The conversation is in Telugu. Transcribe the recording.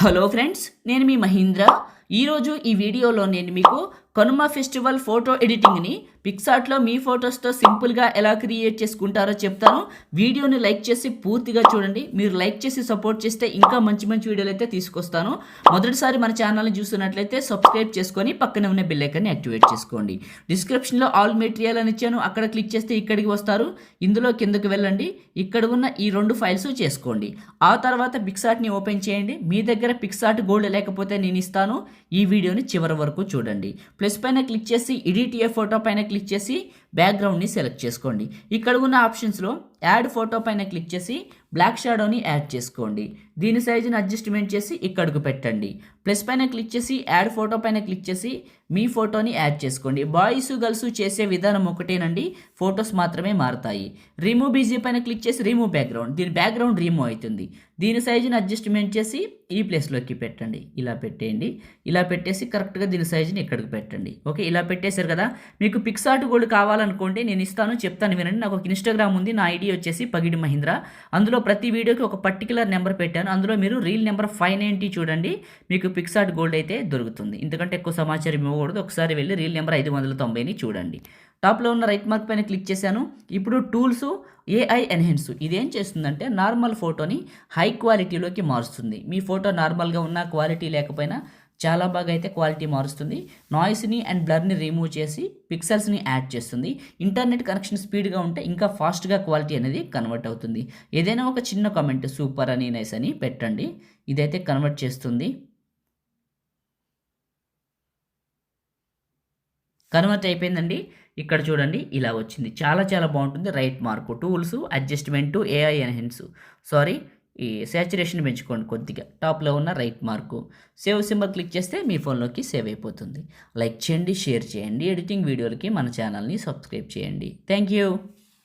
హలో ఫ్రెండ్స్, నేను మీ మహీంద్ర. ఈరోజు ఈ వీడియోలో నేను మీకు కనుమ ఫెస్టివల్ ఫోటో ఎడిటింగ్ని పిక్సార్ట్లో మీ ఫొటోస్తో సింపుల్గా ఎలా క్రియేట్ చేసుకుంటారో చెప్తాను. వీడియోని లైక్ చేసి పూర్తిగా చూడండి. మీరు లైక్ చేసి సపోర్ట్ చేస్తే ఇంకా మంచి మంచి వీడియోలు అయితే తీసుకొస్తాను. మొదటిసారి మన ఛానల్ని చూస్తున్నట్లయితే సబ్స్క్రైబ్ చేసుకొని పక్కన ఉన్న బెల్ ఐకాన్ని యాక్టివేట్ చేసుకోండి. డిస్క్రిప్షన్లో ఆల్ మెటీరియల్ అని ఇచ్చాను, అక్కడ క్లిక్ చేస్తే ఇక్కడికి వస్తారు. ఇందులో కిందకు వెళ్ళండి, ఇక్కడ ఉన్న ఈ 2 ఫైల్స్ చేసుకోండి. ఆ తర్వాత పిక్సార్ట్ని ఓపెన్ చేయండి. మీ దగ్గర పిక్సార్ట్ గోల్డ్ లేకపోతే నేను ఇస్తాను. ఈ వీడియోని చివరి వరకు చూడండి. ప్లస్ పైన క్లిక్ చేసి ఎడిట్ ఏ ఫోటో పైన క్లిక్ చేసి బ్యాక్గ్రౌండ్ని సెలెక్ట్ చేసుకోండి. ఇక్కడ ఉన్న ఆప్షన్స్లో యాడ్ ఫోటో పైన క్లిక్ చేసి బ్లాక్ షాడోని యాడ్ చేసుకోండి. దీని సైజుని అడ్జస్ట్మెంట్ చేసి ఇక్కడికి పెట్టండి. ప్లస్ పైన క్లిక్ చేసి యాడ్ ఫోటో పైన క్లిక్ చేసి మీ ఫోటోని యాడ్ చేసుకోండి. బాయ్స్ గర్ల్స్ చేసే విధానం ఒకటేనండి, ఫొటోస్ మాత్రమే మారుతాయి. రిమూవ్ బీజీ పైన క్లిక్ చేసి రిమూవ్ బ్యాక్గ్రౌండ్, దీని బ్యాక్గ్రౌండ్ రిమూవ్ అవుతుంది. దీని సైజుని అడ్జస్ట్మెంట్ చేసి ఈ ప్లేస్లోకి పెట్టండి. ఇలా పెట్టేయండి. ఇలా పెట్టేసి కరెక్ట్గా దీని సైజుని ఇక్కడికి పెట్టండి. ఓకే, ఇలా పెట్టేశారు కదా. మీకు పిక్సార్ట్ గోల్డ్ కావాలనుకోండి, నేను ఇస్తాను, చెప్తాను వినండి. నాకు ఒక ఇన్స్టాగ్రామ్ ఉంది, నా ఐడి వచ్చేసి పగిడి మహీంద్ర. అందులో ప్రతి వీడియోకి ఒక పర్టికులర్ నెంబర్ పెట్టాను. అందులో మీరు రీల్ నెంబర్ 590 చూడండి, మీకు పిక్సార్ట్ గోల్డ్ అయితే దొరుకుతుంది. ఇంతకంటే ఎక్కువ సమాచారం ఇవ్వకూడదు. ఒకసారి వెళ్ళి రీల్ నెంబర్ 590ని చూడండి. టాప్లో ఉన్న రైట్ మార్క్ పైన క్లిక్ చేశాను. ఇప్పుడు టూల్స్ ఏఐ ఎన్హాన్స్, ఇదేం చేస్తుందంటే నార్మల్ ఫోటోని హై క్వాలిటీలోకి మారుస్తుంది. మీ ఫోటో నార్మల్గా ఉన్న క్వాలిటీ లేకపోయినా చాలా బాగా అయితే క్వాలిటీ మారుస్తుంది. నాయిస్ని అండ్ బ్లర్ని రిమూవ్ చేసి పిక్సెల్స్ని యాడ్ చేస్తుంది. ఇంటర్నెట్ కనెక్షన్ స్పీడ్గా ఉంటే ఇంకా ఫాస్ట్గా క్వాలిటీ అనేది కన్వర్ట్ అవుతుంది. ఏదైనా ఒక చిన్న కామెంట్ సూపర్ అని నైస్ అని పెట్టండి, ఇదైతే కన్వర్ట్ చేస్తుంది. కన్వర్ట్ అయిపోయిందండి. ఇక్కడ చూడండి, ఇలా వచ్చింది. చాలా చాలా బాగుంటుంది. Right mark, tools, adjustment, AI enhance, ఈ శాచురేషన్ పెంచుకోండి కొద్దిగా. టాప్లో ఉన్న right mark, save symbol click చేస్తే మీ ఫోన్లోకి సేవ్ అయిపోతుంది. లైక్ చేయండి, షేర్ చేయండి. ఎడిటింగ్ వీడియోలకి మన ఛానల్ని సబ్స్క్రైబ్ చేయండి. Thank you.